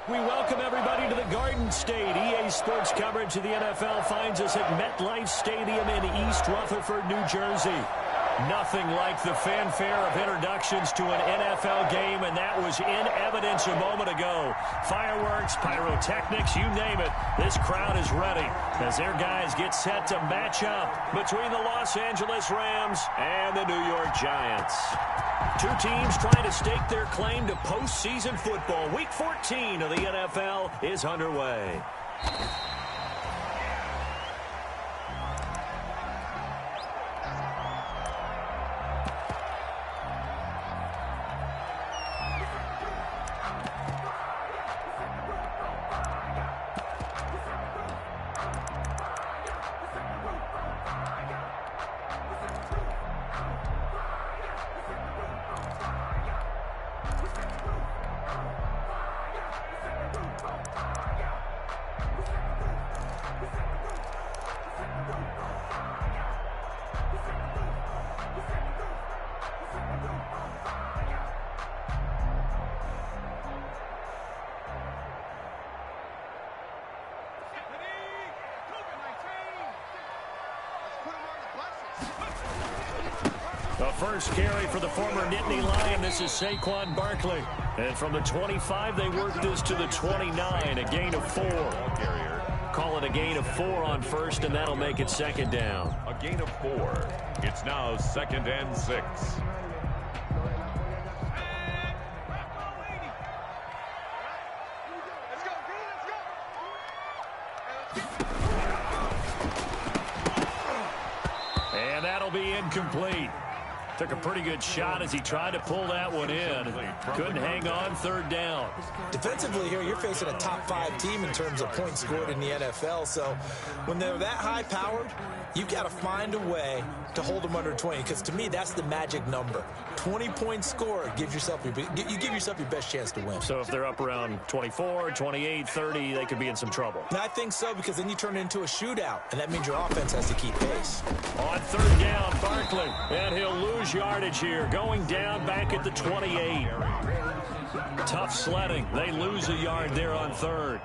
We welcome everybody to the Garden State. EA Sports coverage of the NFL finds us at MetLife Stadium in East Rutherford, New Jersey. Nothing like the fanfare of introductions to an NFL game, and that was in evidence a moment ago. Fireworks, pyrotechnics, you name it. This crowd is ready as their guys get set to match up between the Los Angeles Rams and the New York Giants. Two teams trying to stake their claim to postseason football. Week 14 of the NFL is underway. The first carry for the former Nittany Lion. This is Saquon Barkley. And from the 25, they work this to the 29, a gain of 4. Call it a gain of 4 on first, and that'll make it second down. A gain of 4. It's now 2nd and 6. And that'll be incomplete. Took a pretty good shot as he tried to pull that one in. Couldn't hang on, third down. Defensively here, you're facing a top 5 team in terms of points scored in the NFL. So when they're that high-powered, you've got to find a way to hold them under 20. Because to me, that's the magic number. 20 points scored gives yourself you give yourself your best chance to win. So if they're up around 24, 28, 30, they could be in some trouble. And I think so, because then you turn it into a shootout, and that means your offense has to keep pace. On third down, Barkley, and he'll lose yardage here, going down back at the 28. Tough sledding. They lose a yard there on third.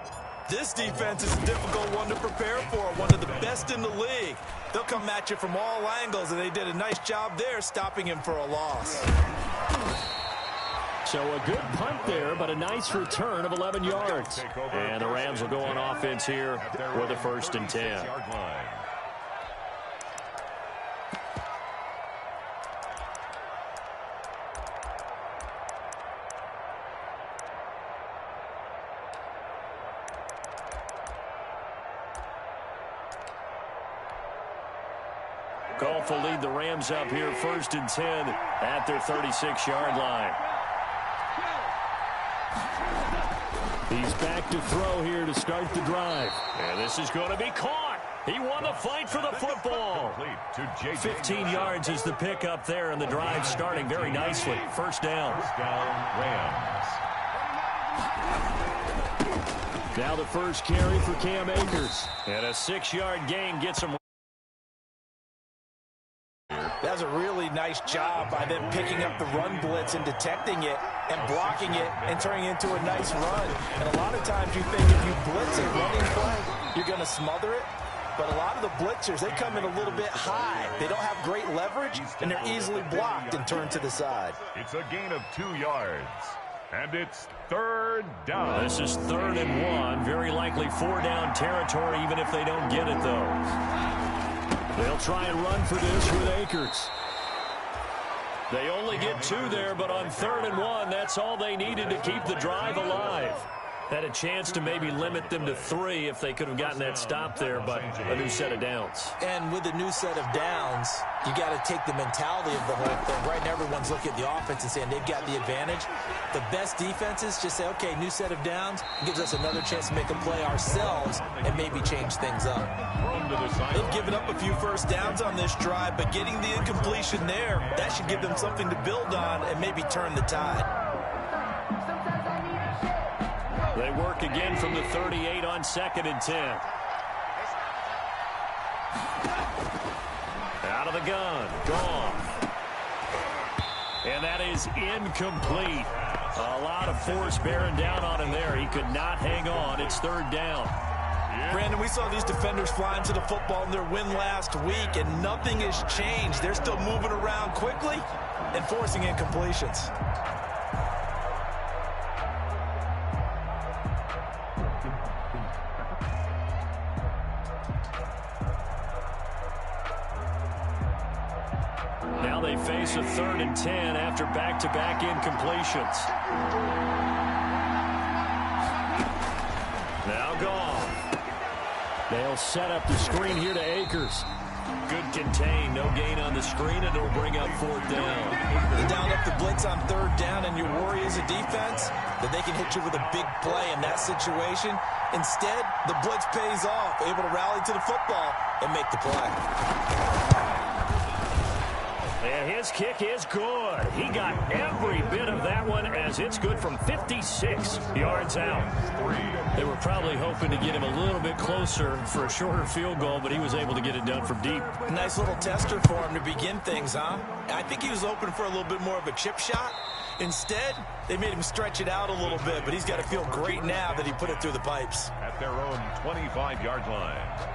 This defense is a difficult one to prepare for, one of the best in the league. They'll come at you from all angles, and they did a nice job there stopping him for a loss. So a good punt there, but a nice return of 11 yards. And the Rams will go on offense here with a 1st and 10. Goff will lead the Rams up here, 1st and 10 at their 36-yard line. He's back to throw here to start the drive. And this is going to be caught. He won the fight for the football. 15 yards is the pickup there, and the drive starting very nicely. First down. Rams. Now the first carry for Cam Akers. And a 6-yard gain gets him. That's a really nice job by them picking up the run blitz and detecting it and blocking it and turning it into a nice run. And a lot of times you think if you blitz a running play, you're going to smother it. But a lot of the blitzers, they come in a little bit high. They don't have great leverage, and they're easily blocked and turned to the side. It's a gain of 2 yards. And it's 3rd down. This is 3rd and 1. Very likely 4-down territory, even if they don't get it, though. They'll try and run for this with Akers. They only get 2 there, but on 3rd and 1, that's all they needed to keep the drive alive. Had a chance to maybe limit them to 3 if they could have gotten that stop there, but a new set of downs. And with a new set of downs, you got to take the mentality of the whole thing. Right now, everyone's looking at the offense and saying they've got the advantage. The best defenses just say, okay, new set of downs. It gives us another chance to make a play ourselves and maybe change things up. They've given up a few first downs on this drive, but getting the incompletion there, that should give them something to build on and maybe turn the tide. They work again from the 38 on 2nd and 10. Out of the gun. Gone. And that is incomplete. A lot of force bearing down on him there. He could not hang on. It's third down. Brandon, we saw these defenders fly into the football in their win last week, and nothing has changed. They're still moving around quickly and forcing incompletions. Now they face a 3rd and 10 after back-to-back incompletions. Now gone. They'll set up the screen here to Akers. Good contain, no gain on the screen, and it'll bring up 4th down. You down up the blitz on 3rd down, and your worry as a defense that they can hit you with a big play in that situation. Instead, the blitz pays off, able to rally to the football and make the play. And his kick is good. He got every bit of that one as it's good from 56 yards out. They were probably hoping to get him a little bit closer for a shorter field goal, but he was able to get it done from deep. Nice little tester for him to begin things, huh? I think he was hoping for a little bit more of a chip shot. Instead, they made him stretch it out a little bit, but he's got to feel great now that he put it through the pipes. At their own 25-yard line.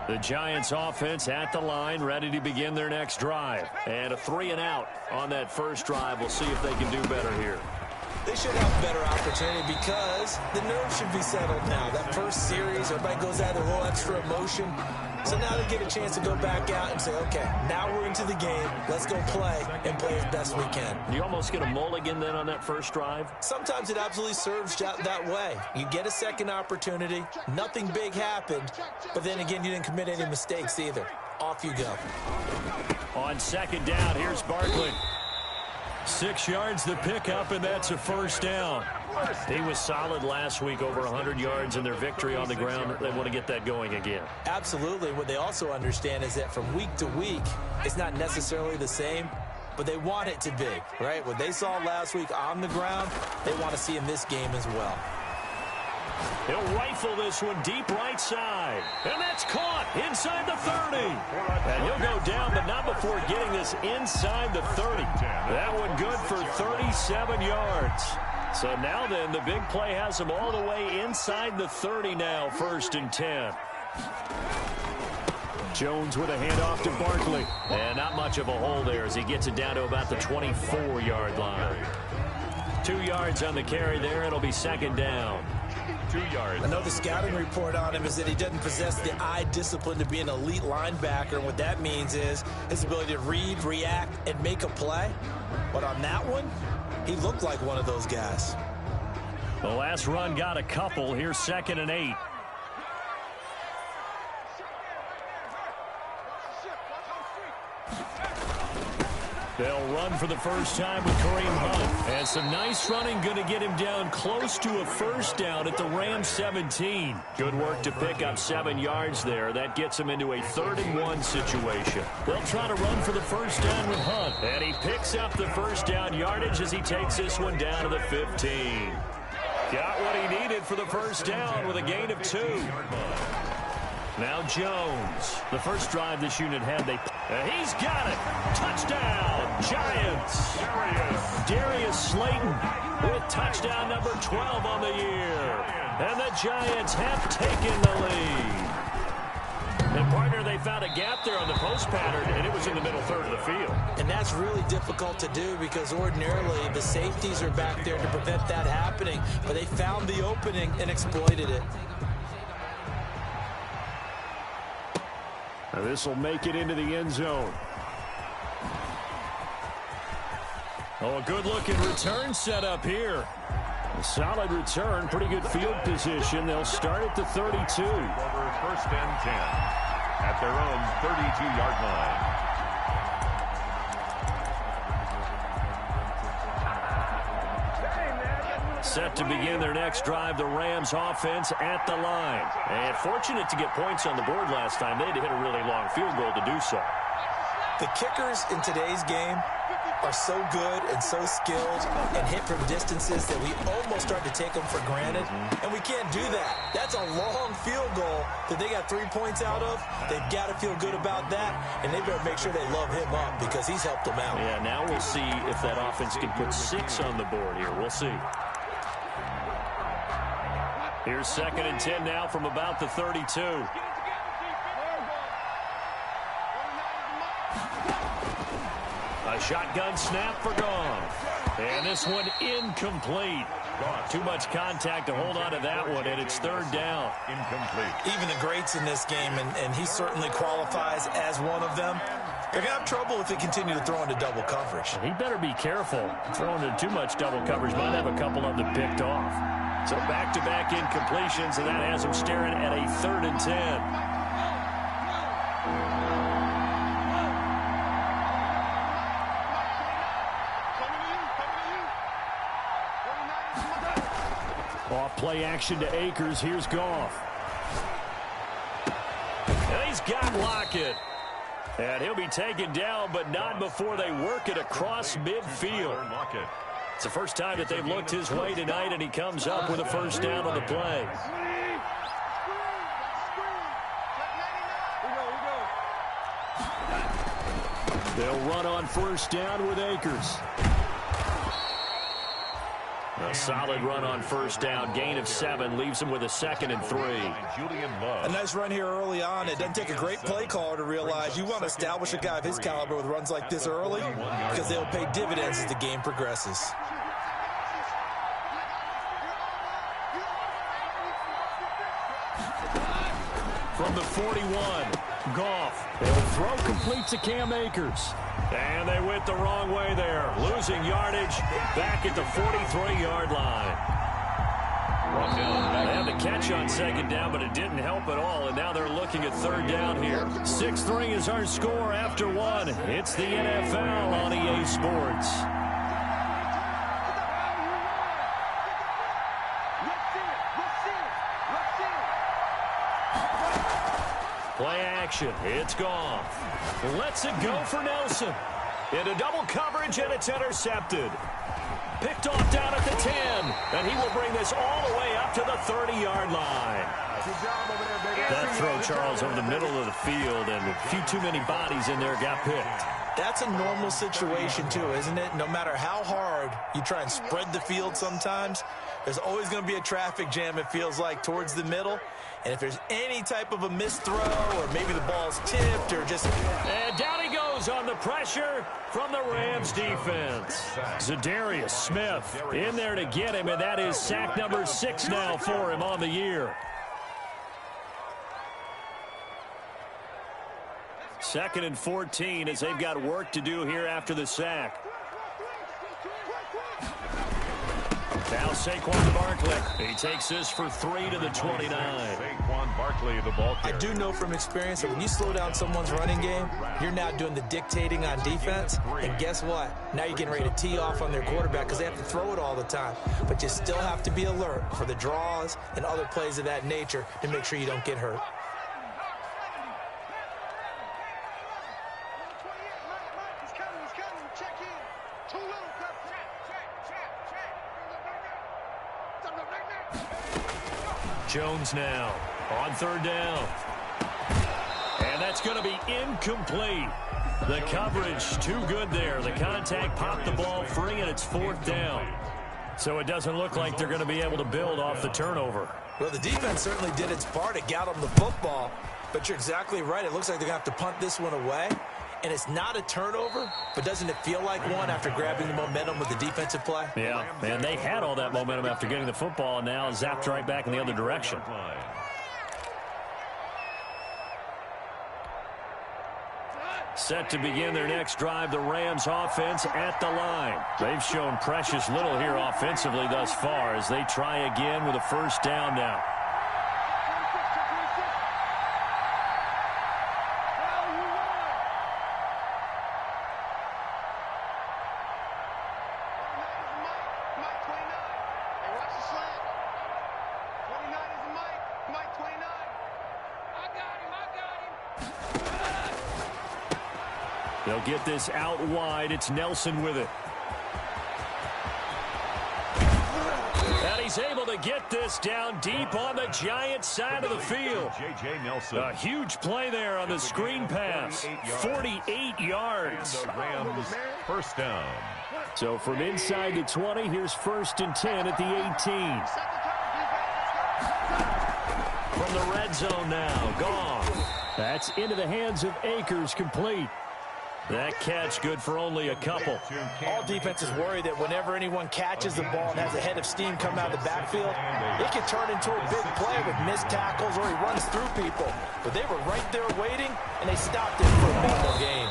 The Giants offense at the line, ready to begin their next drive. And a 3-and-out on that first drive. We'll see if they can do better here. They should have better opportunity because the nerves should be settled now. That first series, everybody goes out with a little extra emotion. So now they get a chance to go back out and say, okay, now we're into the game. Let's go play and play as best we can. You almost get a mulligan then on that first drive? Sometimes it absolutely serves that way. You get a second opportunity. Nothing big happened. But then again, you didn't commit any mistakes either. Off you go. On 2nd down, here's Barkley. 6 yards the pickup, and that's a 1st down. He was solid last week, over 100 yards in their victory on the ground. They want to get that going again. Absolutely. What they also understand is that from week to week, it's not necessarily the same, but they want it to be, right? What they saw last week on the ground, they want to see in this game as well. He'll rifle this one deep right side. And that's caught inside the 30. And he'll go down, but not before getting this inside the 30. That one good for 37 yards. So now then, the big play has him all the way inside the 30 now, 1st and 10. Jones with a handoff to Barkley. And not much of a hole there as he gets it down to about the 24-yard line. 2 yards on the carry there. It'll be 2nd down. 2 yards. I know the scouting report on him is that he doesn't possess the eye discipline to be an elite linebacker. And what that means is his ability to read, react, and make a play. But on that one, he looked like one of those guys. The last run got a couple. Here's 2nd and 8. They'll run for the first time with Kareem Hunt. And some nice running going to get him down close to a 1st down at the Rams 17. Good work to pick up 7 yards there. That gets him into a 3rd and 1 situation. They'll try to run for the 1st down with Hunt. And he picks up the 1st down yardage as he takes this one down to the 15. Got what he needed for the 1st down with a gain of 2. Now Jones. The first drive this unit had, he's got it. Touchdown, Giants. Darius Slayton with touchdown number 12 on the year. And the Giants have taken the lead. And partner, they found a gap there on the post pattern, and it was in the middle 3rd of the field. And that's really difficult to do because ordinarily the safeties are back there to prevent that happening. But they found the opening and exploited it. Now this will make it into the end zone. Oh, a good-looking return set up here. A solid return, pretty good field position. They'll start at the 32. Over 1st and 10 at their own 32-yard line. Set to begin their next drive, the Rams offense at the line. And fortunate to get points on the board last time. They had to hit a really long field goal to do so. The kickers in today's game are so good and so skilled and hit from distances that we almost start to take them for granted, and we can't do that. That's a long field goal that they got 3 points out of. They've got to feel good about that, and they better make sure they love him up because he's helped them out. Yeah, now we'll see if that offense can put 6 on the board here. We'll see. Here's 2nd and 10 now from about the 32. A shotgun snap for Goff. And this one incomplete. Too much contact to hold on to that one, and it's 3rd down. Incomplete. Even the greats in this game, and he certainly qualifies as one of them, they're going to have trouble if they continue to throw into double coverage. He better be careful. Throwing into too much double coverage might have a couple of them picked off. So back-to-back incompletions, and that has him staring at a 3rd and 10. Off play action to Akers. Here's Goff. And he's got Lockett. And he'll be taken down, but not before they work it across midfield. It's the first time that they've looked his way tonight, and he comes up with a 1st down on the play. They'll run on 1st down with Akers. A solid run on 1st down. Gain of 7 leaves him with a 2nd and 3. A nice run here early on. It doesn't take a great play caller to realize you want to establish a guy of his caliber with runs like this early because they'll pay dividends as the game progresses. From the 41, Goff. They'll throw complete to Cam Akers. And they went the wrong way there. Losing yardage back at the 43-yard line. They had the catch on 2nd down, but it didn't help at all. And now they're looking at 3rd down here. 6-3 is our score after 1. It's the NFL on EA Sports. Play action. It's Goff. Lets it go for Nelson. Into double coverage, and it's intercepted. Picked off down at the 10. And he will bring this all the way up to the 30-yard line. That throw, Charles, over the middle of the field, and a few too many bodies in there got picked. That's a normal situation, too, isn't it? No matter how hard you try and spread the field sometimes, there's always going to be a traffic jam, it feels like, towards the middle. And if there's any type of a missed throw or maybe the ball's tipped or just... And down he goes on the pressure from the Rams defense. Za'Darius Smith in there to get him, and that is sack number 6 now for him on the year. 2nd and 14 as they've got work to do here after the sack. Now Saquon Barkley. He takes this for 3 to the 29. Saquon Barkley, the ball carrier. I do know from experience that when you slow down someone's running game, you're now doing the dictating on defense. And guess what? Now you're getting ready to tee off on their quarterback because they have to throw it all the time. But you still have to be alert for the draws and other plays of that nature to make sure you don't get hurt. Jones now on 3rd down. And that's going to be incomplete. The coverage too good there. The contact popped the ball free, and it's 4th down. So it doesn't look like they're going to be able to build off the turnover. Well, the defense certainly did its part. It got them the football. But you're exactly right. It looks like they're going to have to punt this one away. And it's not a turnover, but doesn't it feel like one after grabbing the momentum with the defensive play? Yeah, and they had all that momentum after getting the football, and now zapped right back in the other direction. Set to begin their next drive, the Rams offense at the line. They've shown precious little here offensively thus far as they try again with a 1st down now. They'll get this out wide. It's Nelson with it. And he's able to get this down deep on the Giants side of the field. J.J. Nelson. A huge play there on the screen pass. 48 yards. The Rams first down. So from inside the 20, here's 1st and 10 at the 18. From the red zone now, gone. That's into the hands of Akers, complete. That catch good for only a couple. All defenses worry that whenever anyone catches the ball and has a head of steam come out of the backfield, it can turn into a big play with missed tackles or he runs through people. But they were right there waiting, and they stopped him for a minimal gain.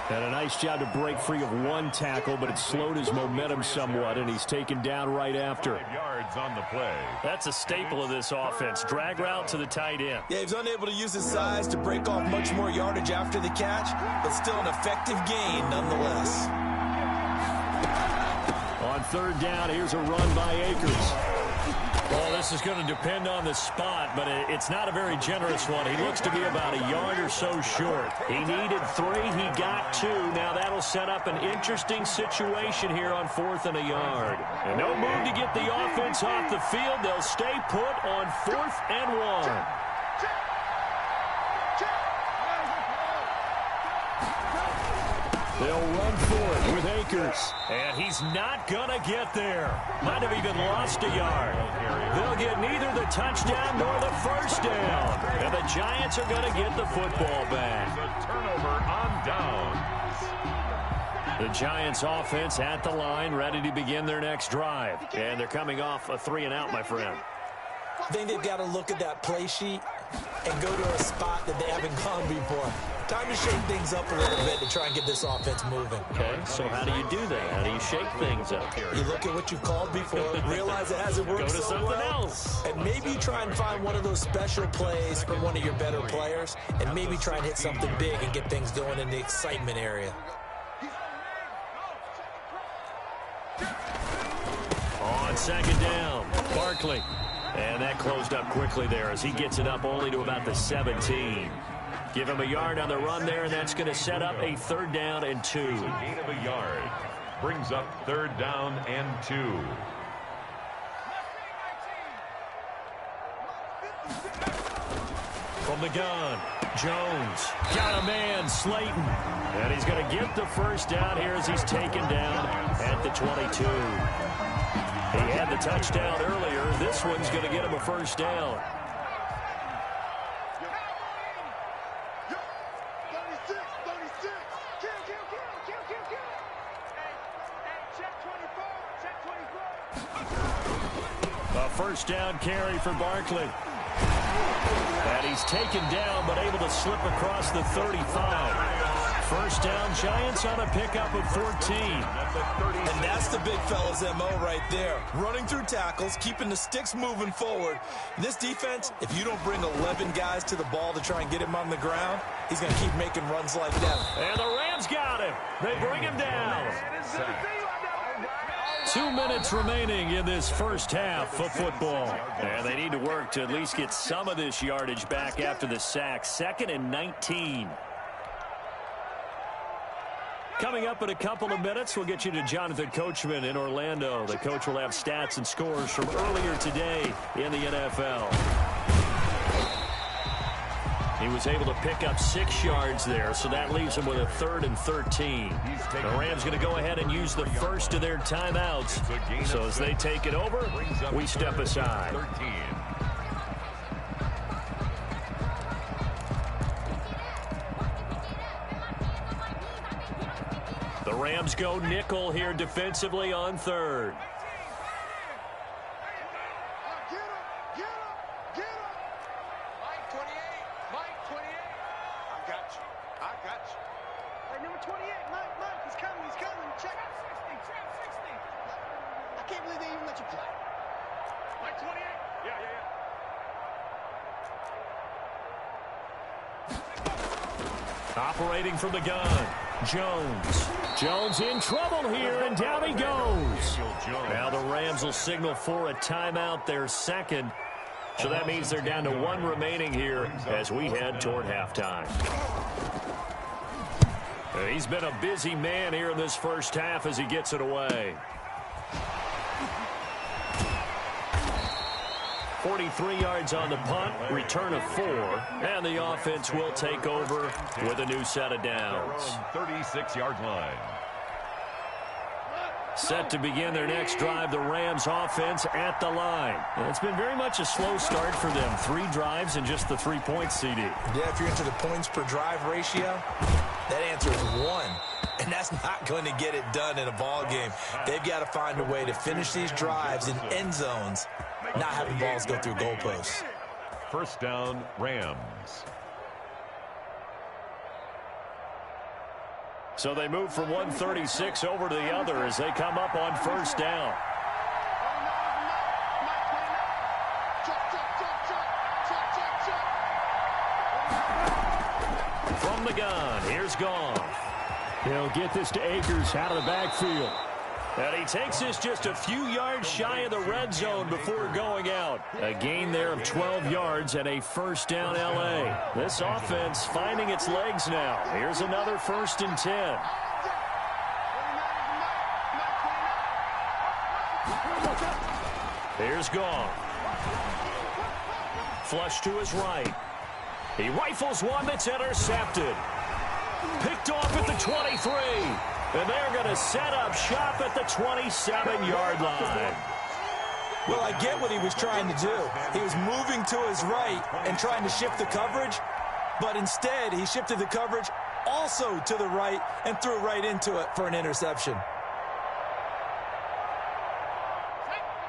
And a nice job to break free of one tackle, but it slowed his momentum somewhat, and he's taken down right after. 5 yards on the play. That's a staple of this offense. Drag route to the tight end. Yeah, he's unable to use his size to break off much more yardage after the catch, but still an effective gain nonetheless. On 3rd down, here's a run by Akers. Well, this is going to depend on the spot, but it's not a very generous one. He looks to be about a yard or so short. He needed 3. He got 2. Now that'll set up an interesting situation here on 4th and a yard. And no move to get the offense off the field. They'll stay put on 4th and 1. They'll run for it with Akers. And he's not going to get there. Might have even lost a yard. They'll get neither the touchdown nor the first down. And the Giants are going to get the football back. The turnover on down. The Giants offense at the line, ready to begin their next drive. And they're coming off a 3-and-out, my friend. I think they've got to look at that play sheet and go to a spot that they haven't gone before. Time to shake things up a little bit to try and get this offense moving. Okay, so how do you do that? How do you shake things up here? You look at what you've called before, realize it hasn't worked Go to so something well, else. and maybe try and find one of those special plays from one of your better players, and maybe try and hit something big and get things going in the excitement area. On 2nd down, Barkley. And that closed up quickly there as he gets it up only to about the 17. Give him a yard on the run there, and that's going to set up a 3rd down and 2. Gain of a yard. Brings up 3rd down and 2. From the gun, Jones. Got a man, Slayton. And he's going to get the first down here as he's taken down at the 22. He had the touchdown earlier. This one's going to get him a first down. A first down carry for Barkley. And he's taken down, but able to slip across the 35. First down, Giants on a pickup of 14. And that's the big fella's MO right there. Running through tackles, keeping the sticks moving forward. This defense, if you don't bring 11 guys to the ball to try and get him on the ground, he's going to keep making runs like that. And the Rams got him. They bring him down. 2 minutes remaining in this first half of football. And they need to work to at least get some of this yardage back after the sack. 2nd and 19. Coming up in a couple of minutes, we'll get you to Jonathan Coachman in Orlando. The coach will have stats and scores from earlier today in the NFL. He was able to pick up 6 yards there, so that leaves him with a 3rd and 13. The Rams going to go ahead and use the first of their timeouts. So as they take it over, we step aside. 13. The Rams go nickel here defensively on 3rd. Operating from the gun, Jones. Jones in trouble here, and down he goes. Now the Rams will signal for a timeout, their 2nd. So that means they're down to 1 remaining here as we head toward halftime. He's been a busy man here in this first half as he gets it away. 43 yards on the punt, return of 4, and the offense will take over with a new set of downs. 36-yard line. Set to begin their next drive, the Rams offense at the line. And it's been very much a slow start for them. 3 drives and just the 3 points, CD. Yeah, if you're into the points per drive ratio, that answer is 1. And that's not going to get it done in a ball game. They've got to find a way to finish these drives in end zones, not having balls go through goalposts. First down, Rams. So they move from 136 over to the other as they come up on first down. From the gun, here's Goff. He'll get this to Akers out of the backfield. And he takes this just a few yards shy of the red zone before going out. A gain there of 12 yards and a first down L.A. This offense finding its legs now. Here's another 1st and 10. Here's Goff. Flush to his right. He rifles one that's intercepted. Picked off at the 23. And they're going to set up shop at the 27-yard line. Well, I get what he was trying to do. He was moving to his right and trying to shift the coverage, but instead he shifted the coverage also to the right and threw right into it for an interception.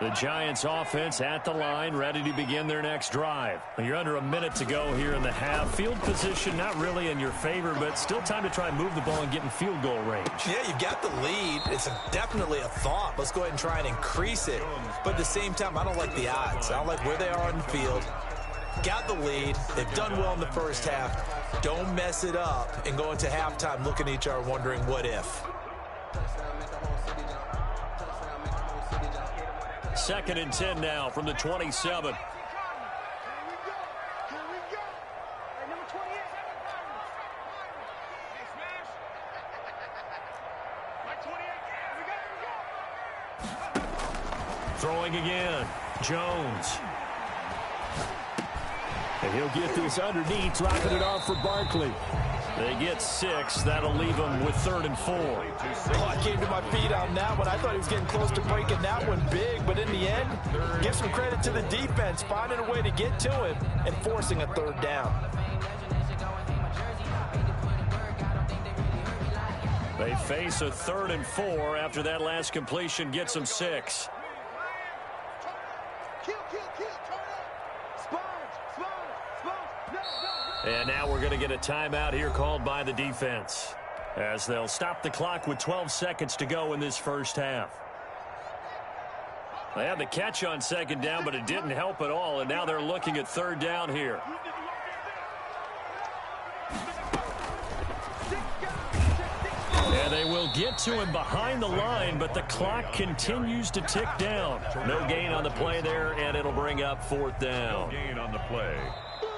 The Giants offense at the line, ready to begin their next drive. You're under a minute to go here in the half. Field position not really in your favor, but still time to try and move the ball and get in field goal range. Yeah, you've got the lead. It's definitely a thought. Let's go ahead and try and increase it. But at the same time, I don't like the odds. I don't like where they are on the field. Got the lead. They've done well in the first half. Don't mess it up and go into halftime looking at each other wondering what if. 2nd and 10 now from the 27. Throwing again. Jones. And he'll get this underneath, dropping it off for Barkley. They get 6. That'll leave them with 3rd and 4. Oh, I came to my feet on that one. I thought he was getting close to breaking that one big, but in the end, give some credit to the defense, finding a way to get to him and forcing a 3rd down. They face a 3rd and 4 after that last completion gets them 6. And now we're going to get a timeout here called by the defense, as they'll stop the clock with 12 seconds to go in this first half. They had the catch on 2nd down, but it didn't help at all, and now they're looking at 3rd down here. And they will get to him behind the line, but the clock continues to tick down. No gain on the play there, and it'll bring up 4th down. No gain on the play.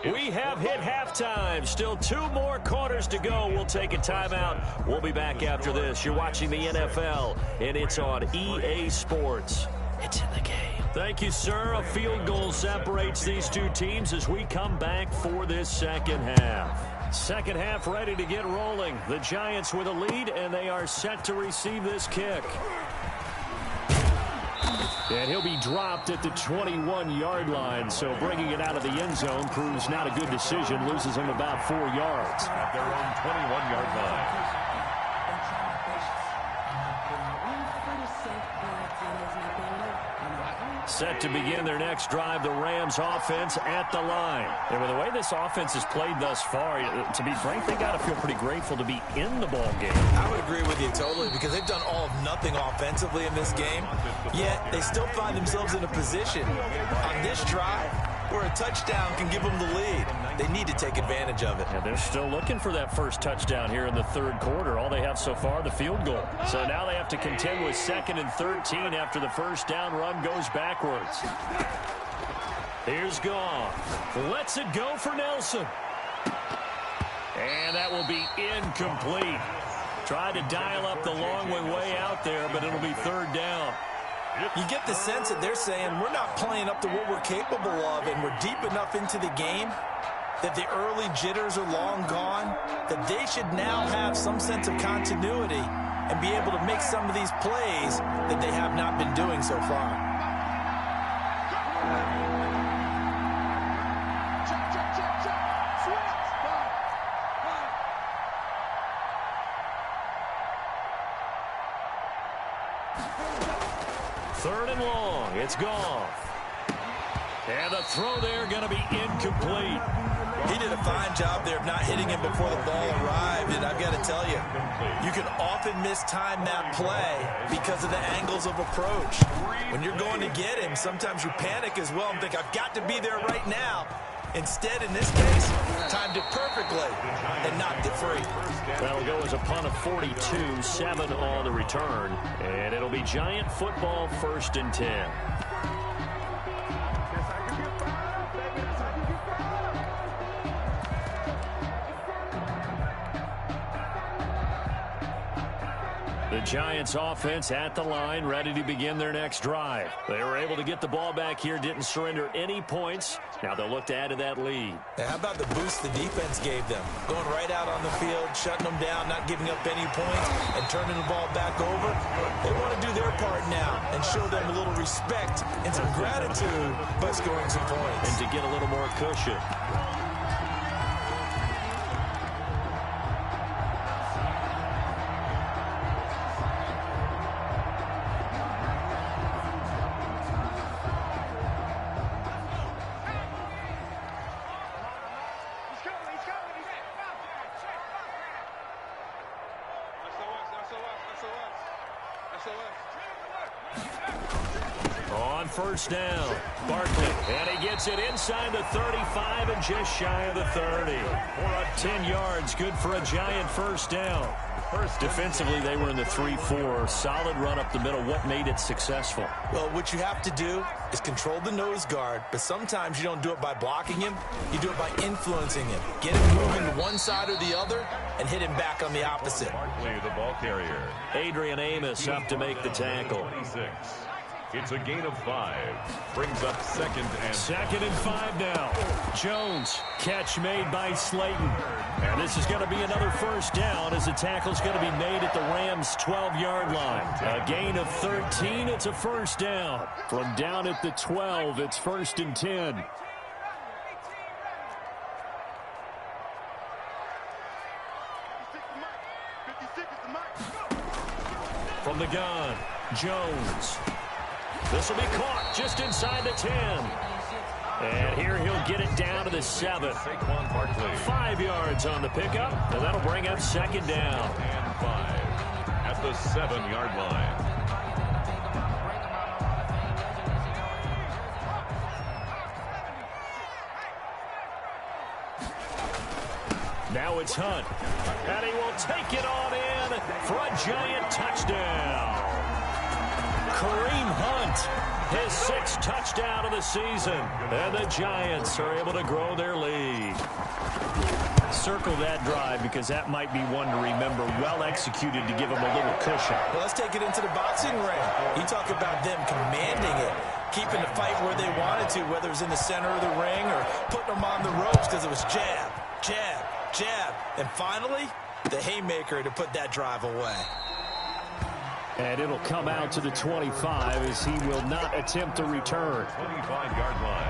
We have hit halftime. Still 2 more quarters to go. We'll take a timeout. We'll be back after this. You're watching the NFL, and it's on EA Sports. It's in the game. Thank you, sir. A field goal separates these two teams as we come back for this second half. Second half ready to get rolling. The Giants with a lead, and they are set to receive this kick. And he'll be dropped at the 21-yard line, so bringing it out of the end zone proves not a good decision. Loses him about 4 yards. At their own 21-yard line. Set to begin their next drive, the Rams offense at the line. And with the way this offense has played thus far, to be frank, they got to feel pretty grateful to be in the ball game. I would agree with you totally, because they've done all of nothing offensively in this game, yet they still find themselves in a position on this drive where a touchdown can give them the lead. They need to take advantage of it. And they're still looking for that first touchdown here in the 3rd quarter. All they have so far, the field goal. So now they have to contend with 2nd and 13 after the first down run goes backwards. Here's Goff. Lets it go for Nelson. And that will be incomplete. Tried to dial up the long way out there, but it'll be third down. You get the sense that they're saying we're not playing up to what we're capable of, and we're deep enough into the game that the early jitters are long gone, that they should now have some sense of continuity and be able to make some of these plays that they have not been doing so far. Third and long. It's Goff. And the throw there going to be incomplete. He did a fine job there of not hitting him before the ball arrived, and I've got to tell you, you can often mistime that play because of the angles of approach. When you're going to get him, sometimes you panic as well and think, I've got to be there right now. Instead, in this case, timed it perfectly and knocked it free. That'll go as a punt of 42, 7 on the return, and it'll be Giant football, 1st and 10. The Giants offense at the line, ready to begin their next drive. They were able to get the ball back here, didn't surrender any points. Now they'll look to add to that lead. Now, how about the boost the defense gave them? Going right out on the field, shutting them down, not giving up any points, and turning the ball back over. They want to do their part now and show them a little respect and some gratitude by scoring some points. And to get a little more cushion. On first down, Barkley, and he gets it inside the 35 and just shy of the 30. 10 yards, good for a Giant first down. Defensively, they were in the 3-4. Solid run up the middle. What made it successful? Well, what you have to do is control the nose guard, but sometimes you don't do it by blocking him. You do it by influencing him. Get him moving to one side or the other and hit him back on the opposite. Barkley, the ball carrier. Adrian Amos up to make the tackle. 26. It's a gain of 5. Brings up 2nd and 5 now. Jones, catch made by Slayton. And this is going to be another first down as the tackle's going to be made at the Rams' 12-yard line. A gain of 13, it's a first down. From down at the 12, it's 1st and 10. From the gun, Jones. This will be caught just inside the 10. And here he'll get it down to the 7. 5 yards on the pickup, and that'll bring up 2nd down. And 5 at the 7-yard line. Now it's Hunt, and he will take it on in for a Giant touchdown. Kareem Hunt, his 6th touchdown of the season, and the Giants are able to grow their lead. Circle that drive because that might be one to remember. Well executed to give them a little cushion. Well, let's take it into the boxing ring. You talk about them commanding it, keeping the fight where they wanted to, whether it was in the center of the ring or putting them on the ropes because it was jab, jab, jab, and finally, the haymaker to put that drive away. And it'll come out to the 25 as he will not attempt to return. 25-yard line.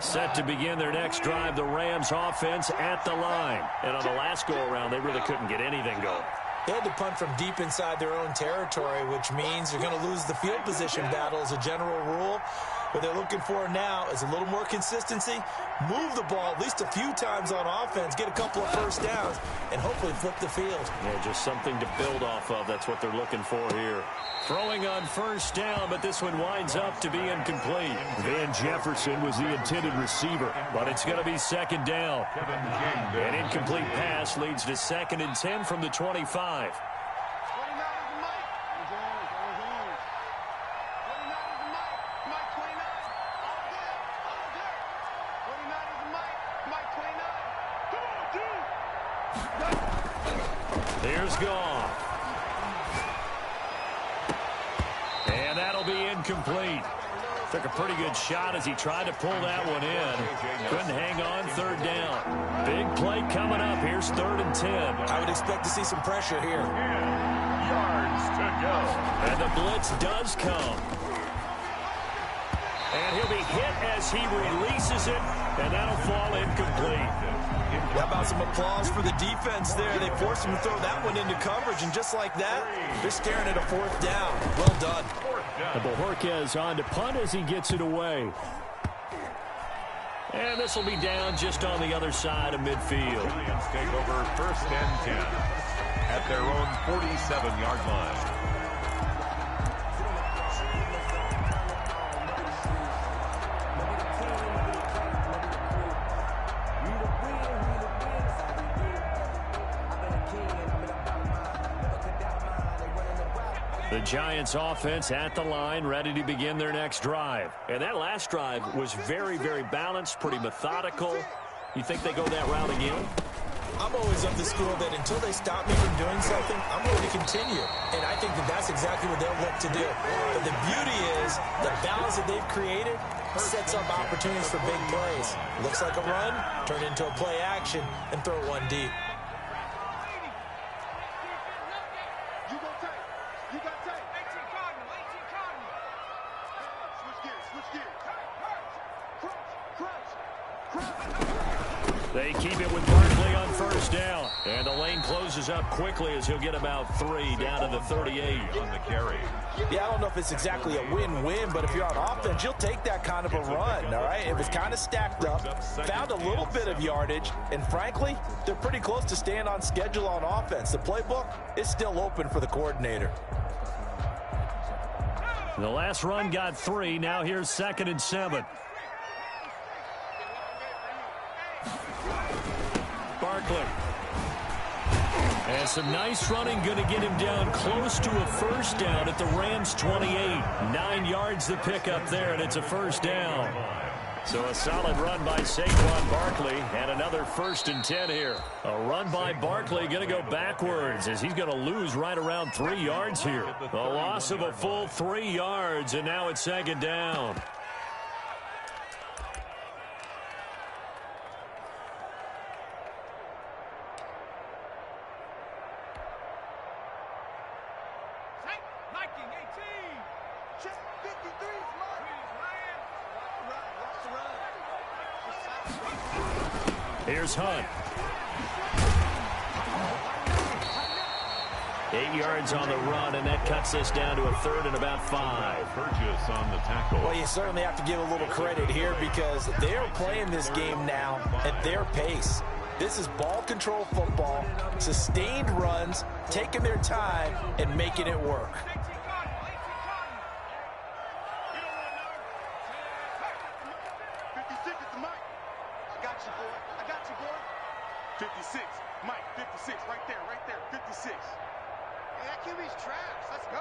Set to begin their next drive, the Rams offense at the line. And on the last go-around, they really couldn't get anything going. They had to punt from deep inside their own territory, which means they're going to lose the field position battle as a general rule. What they're looking for now is a little more consistency, move the ball at least a few times on offense, get a couple of first downs, and hopefully flip the field. Yeah, just something to build off of. That's what they're looking for here. Throwing on first down, but this one winds up to be incomplete. Van Jefferson was the intended receiver, but it's going to be 2nd down. An incomplete pass leads to 2nd and 10 from the 25. Here's Goff. And that'll be incomplete. Took a pretty good shot as he tried to pull that one in. Couldn't hang on, third down. Big play coming up. Here's 3rd and 10. I would expect to see some pressure here. 10 yards to go. And the blitz does come. And he'll be hit as he releases it, and that'll fall incomplete. How about some applause for the defense there? They forced him to throw that one into coverage, and just like that, they're staring at a 4th down. Well done. And Bojorquez on to punt as he gets it away. And this will be down just on the other side of midfield. Giants take over 1st and 10 at their own 47-yard line. The Giants offense at the line, ready to begin their next drive. And that last drive was very, very balanced, pretty methodical. You think they go that route again? I'm always of the school that until they stop me from doing something, I'm going to continue. And I think that that's exactly what they'll look to do. But the beauty is the balance that they've created sets up opportunities for big plays. Looks like a run, turn into a play action, and throw one deep. They keep it with Barkley on 1st down. And the lane closes up quickly as he'll get about 3 down to the 38. On the carry. Yeah, I don't know if it's exactly a win-win, but if you're on offense, you'll take that kind of a run, all right? It was kind of stacked up, found a little bit of yardage, and frankly, they're pretty close to staying on schedule on offense. The playbook is still open for the coordinator. The last run got 3. Now here's 2nd and 7. Barkley. And some nice running, going to get him down close to a 1st down at the Rams 28. 9 yards the pickup there, and it's a 1st down. So a solid run by Saquon Barkley, and another 1st and 10 here. A run by Barkley going to go backwards as he's going to lose right around 3 yards here. A loss of a full 3 yards, and now it's 2nd down. Here's Hunt. 8 yards on the run, and that cuts us down to a 3rd and about 5. Burgess on the tackle. Well, you certainly have to give a little credit here because they're playing this game now at their pace. This is ball control football, sustained runs, taking their time, and making it work. Mike, 56, right there, 56. Hey, that QB's trash. Let's go.